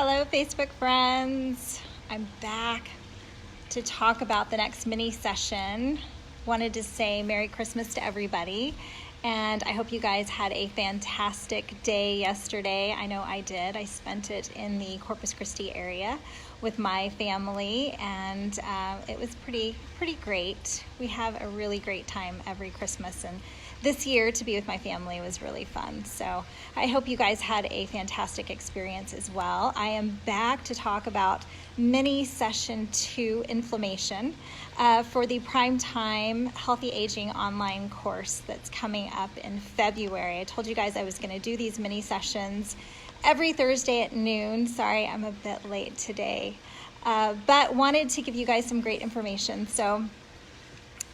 Hello, Facebook friends. I'm back to talk about the next mini session. Wanted to say Merry Christmas to everybody, and I hope you guys had a fantastic day yesterday. I know I did. I spent it in the Corpus Christi area with my family, and it was pretty great. We have a really great time every Christmas, and this year to be with my family was really fun. So I hope you guys had a fantastic experience as well. I am back to talk about mini session 2, inflammation, for the Primetime Healthy Aging online course that's coming up in February. I told you guys I was going to do these mini sessions every Thursday at noon. Sorry, I'm a bit late today, but wanted to give you guys some great information. So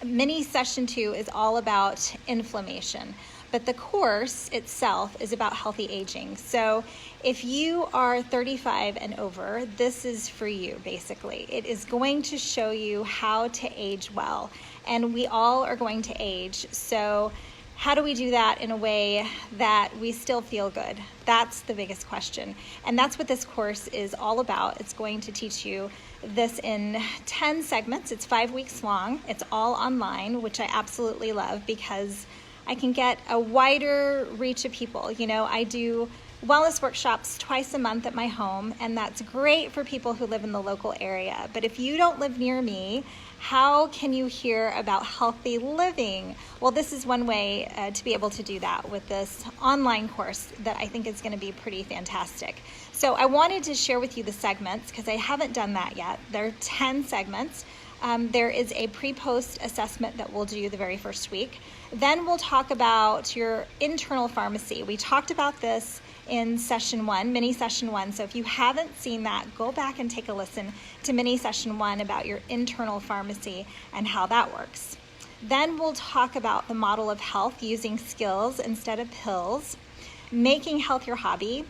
mini session 2 is all about inflammation, but the course itself is about healthy aging. So if you are 35 and over, this is for you, basically. It is going to show you how to age well, and we all are going to age. So how do we do that in a way that we still feel good? That's the biggest question. And that's what this course is all about. It's going to teach you this in 10 segments. It's 5 weeks long. It's all online, which I absolutely love because I can get a wider reach of people. You know, I do wellness workshops twice a month at my home, and that's great for people who live in the local area. But if you don't live near me, how can you hear about healthy living? Well, this is one way to be able to do that with this online course that I think is going to be pretty fantastic. So I wanted to share with you the segments because I haven't done that yet. There are 10 segments. There is a pre-post assessment that we'll do the very first week. Then we'll talk about your internal pharmacy. We talked about this in session 1, mini session 1. So if you haven't seen that, go back and take a listen to mini session 1 about your internal pharmacy and how that works. Then we'll talk about the model of health using skills instead of pills, making health your hobby,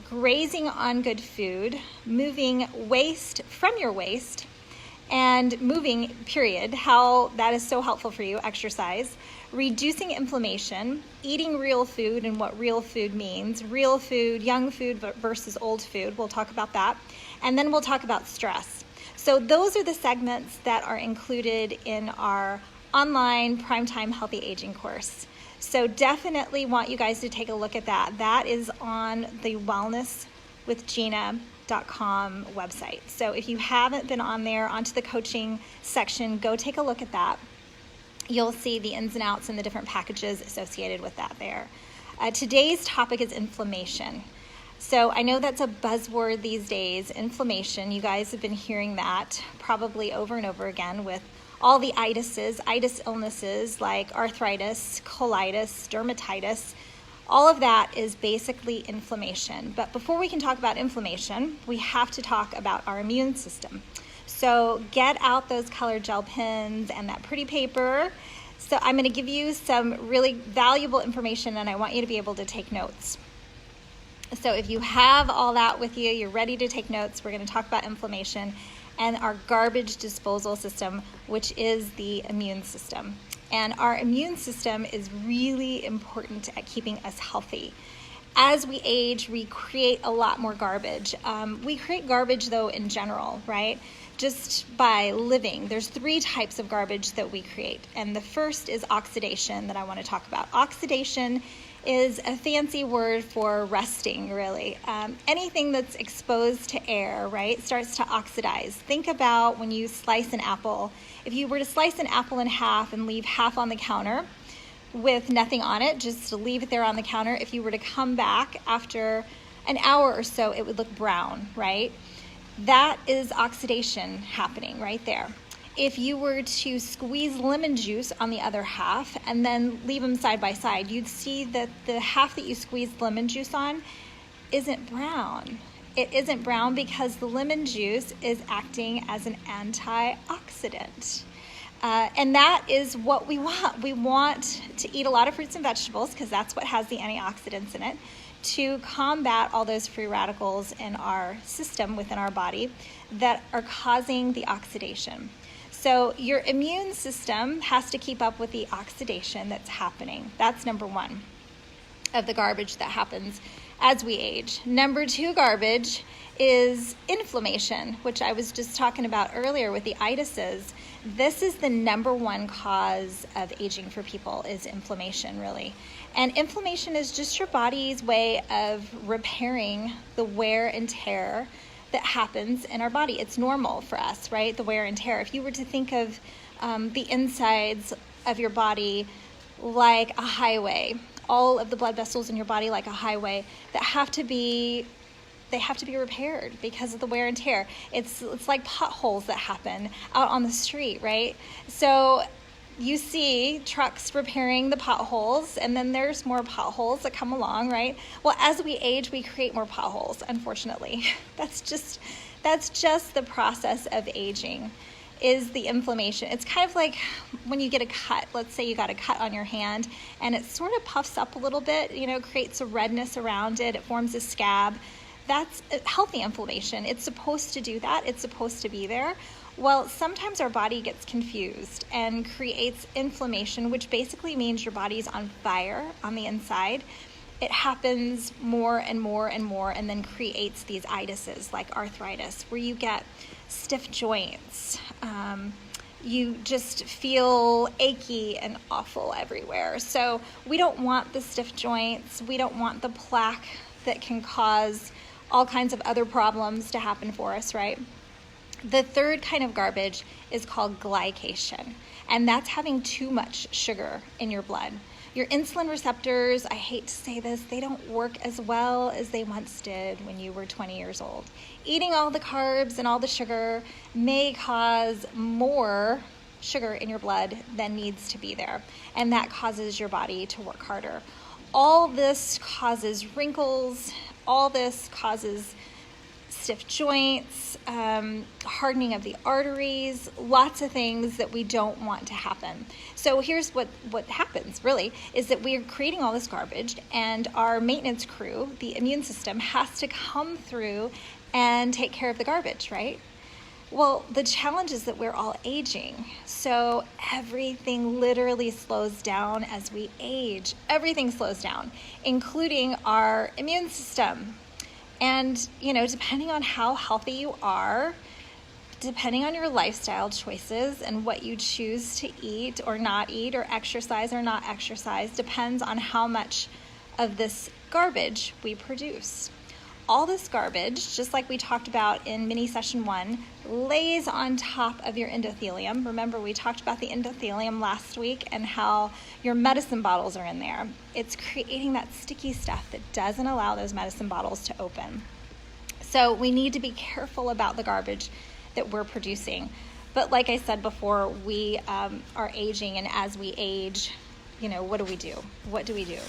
grazing on good food, moving waste from your waste, and moving, period, how that is so helpful for you, exercise, reducing inflammation, eating real food and what real food means, real food, young food versus old food, we'll talk about that, and then we'll talk about stress. So those are the segments that are included in our online Primetime Healthy Aging course. So definitely want you guys to take a look at that. That is on the wellnesswithgina.com website. So if you haven't been on there, onto the coaching section, go take a look at that. You'll see the ins and outs and the different packages associated with that there. Today's topic is inflammation. So I know that's a buzzword these days, inflammation. You guys have been hearing that probably over and over again with all the itis illnesses like arthritis, colitis, dermatitis. All of that is basically inflammation. But before we can talk about inflammation, we have to talk about our immune system. So get out those colored gel pens and that pretty paper. So I'm going to give you some really valuable information, and I want you to be able to take notes. So if you have all that with you, you're ready to take notes, we're going to talk about inflammation and our garbage disposal system, which is the immune system. And our immune system is really important at keeping us healthy. As we age, we create a lot more garbage. We create garbage, though, in general, right? Just by living. There's 3 types of garbage that we create. And the first is oxidation that I want to talk about. Oxidation is a fancy word for rusting, really. Anything that's exposed to air, right, starts to oxidize. Think about when you slice an apple. If you were to slice an apple in half and leave half on the counter with nothing on it, just to leave it there on the counter, if you were to come back after an hour or so, it would look brown, right? That is oxidation happening right there. If you were to squeeze lemon juice on the other half and then leave them side by side, you'd see that the half that you squeezed lemon juice on isn't brown. It isn't brown because the lemon juice is acting as an antioxidant. And that is what we want. We want to eat a lot of fruits and vegetables because that's what has the antioxidants in it, to combat all those free radicals in our system within our body that are causing the oxidation. So your immune system has to keep up with the oxidation that's happening. That's number 1 of the garbage that happens as we age. Number 2 garbage is inflammation, which I was just talking about earlier with the itises. This is the number 1 cause of aging for people, is inflammation, really. And inflammation is just your body's way of repairing the wear and tear that happens in our body. It's normal for us, right? The wear and tear. If you were to think of the insides of your body like a highway, all of the blood vessels in your body like a highway that have to be repaired because of the wear and tear. It's like potholes that happen out on the street, right? So you see trucks repairing the potholes, and then there's more potholes that come along, right? Well, as we age, we create more potholes, unfortunately. That's just the process of aging, is the inflammation. It's kind of like when you get a cut. Let's say you got a cut on your hand, and it sort of puffs up a little bit, creates a redness around it. It forms a scab. That's healthy inflammation. It's supposed to do that. It's supposed to be there. Well, sometimes our body gets confused and creates inflammation, which basically means your body's on fire on the inside. It happens more and more and more, and then creates these itises like arthritis, where you get stiff joints. You just feel achy and awful everywhere. So we don't want the stiff joints. We don't want the plaque that can cause all kinds of other problems to happen for us, right? The 3rd kind of garbage is called glycation, and that's having too much sugar in your blood. Your insulin receptors, I hate to say this, they don't work as well as they once did when you were 20 years old. Eating all the carbs and all the sugar may cause more sugar in your blood than needs to be there, and that causes your body to work harder. All this causes wrinkles. All this causes stiff joints, hardening of the arteries, lots of things that we don't want to happen. So here's what happens, really, is that we're creating all this garbage, and our maintenance crew, the immune system, has to come through and take care of the garbage, right? Well, the challenge is that we're all aging. So everything literally slows down as we age. Everything slows down, including our immune system. And, depending on how healthy you are, depending on your lifestyle choices and what you choose to eat or not eat, or exercise or not exercise, depends on how much of this garbage we produce. All this garbage, just like we talked about in mini session 1, lays on top of your endothelium. Remember, we talked about the endothelium last week and how your medicine bottles are in there. It's creating that sticky stuff that doesn't allow those medicine bottles to open. So we need to be careful about the garbage that we're producing. But like I said before, we are aging, and as we age, what do we do? What do we do?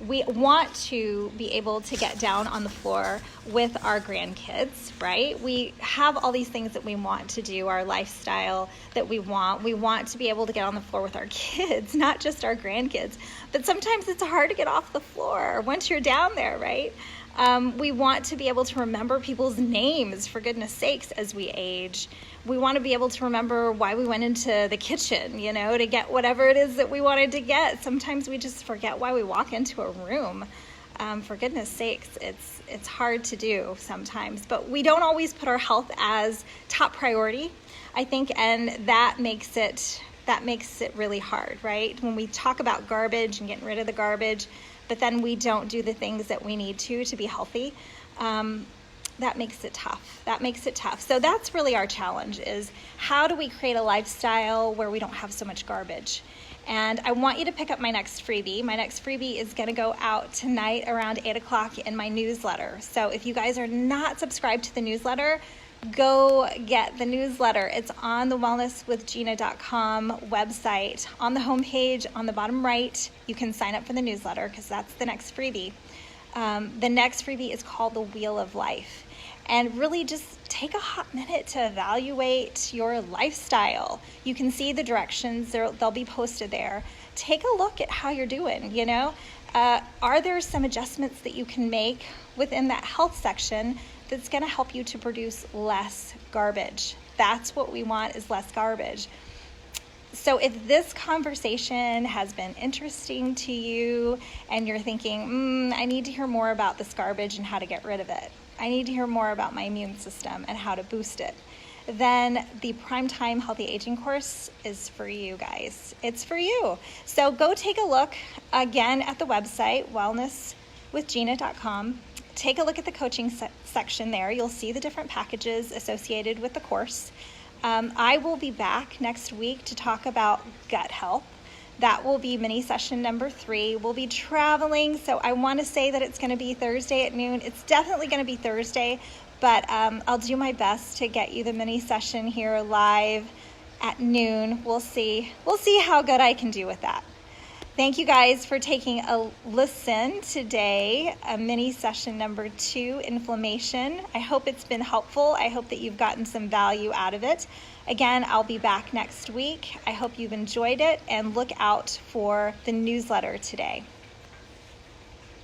We want to be able to get down on the floor with our grandkids, right? We have all these things that we want to do, our lifestyle that we want. We want to be able to get on the floor with our kids, not just our grandkids. But sometimes it's hard to get off the floor once you're down there, right? We want to be able to remember people's names, for goodness sakes, as we age. We want to be able to remember why we went into the kitchen, to get whatever it is that we wanted to get. Sometimes we just forget why we walk into a room. For goodness sakes, it's hard to do sometimes. But we don't always put our health as top priority, I think, and that makes it really hard, right? When we talk about garbage and getting rid of the garbage, but then we don't do the things that we need to be healthy, that makes it tough. So that's really our challenge, is how do we create a lifestyle where we don't have so much garbage? And I want you to pick up my next freebie. My next freebie is going to go out tonight around 8 o'clock in my newsletter. So if you guys are not subscribed to the newsletter, go get the newsletter. It's on the wellnesswithgina.com website. On the homepage, on the bottom right, you can sign up for the newsletter, because that's the next freebie. The next freebie is called The Wheel of Life. And really just take a hot minute to evaluate your lifestyle. You can see the directions, they'll be posted there. Take a look at how you're doing, Are there some adjustments that you can make within that health section that's going to help you to produce less garbage? That's what we want, is less garbage. So if this conversation has been interesting to you and you're thinking, I need to hear more about this garbage and how to get rid of it, I need to hear more about my immune system and how to boost it, then the Primetime Healthy Aging course is for you guys. It's for you. So go take a look again at the website, wellnesswithgina.com. Take a look at the coaching section there. You'll see the different packages associated with the course. I will be back next week to talk about gut health. That will be mini session number 3. We'll be traveling, so I want to say that it's going to be Thursday at noon. It's definitely going to be Thursday, but I'll do my best to get you the mini session here live at noon. We'll see how good I can do with that. Thank you guys for taking a listen today, a mini session number 2, inflammation. I hope it's been helpful. I hope that you've gotten some value out of it. Again, I'll be back next week. I hope you've enjoyed it, and look out for the newsletter today.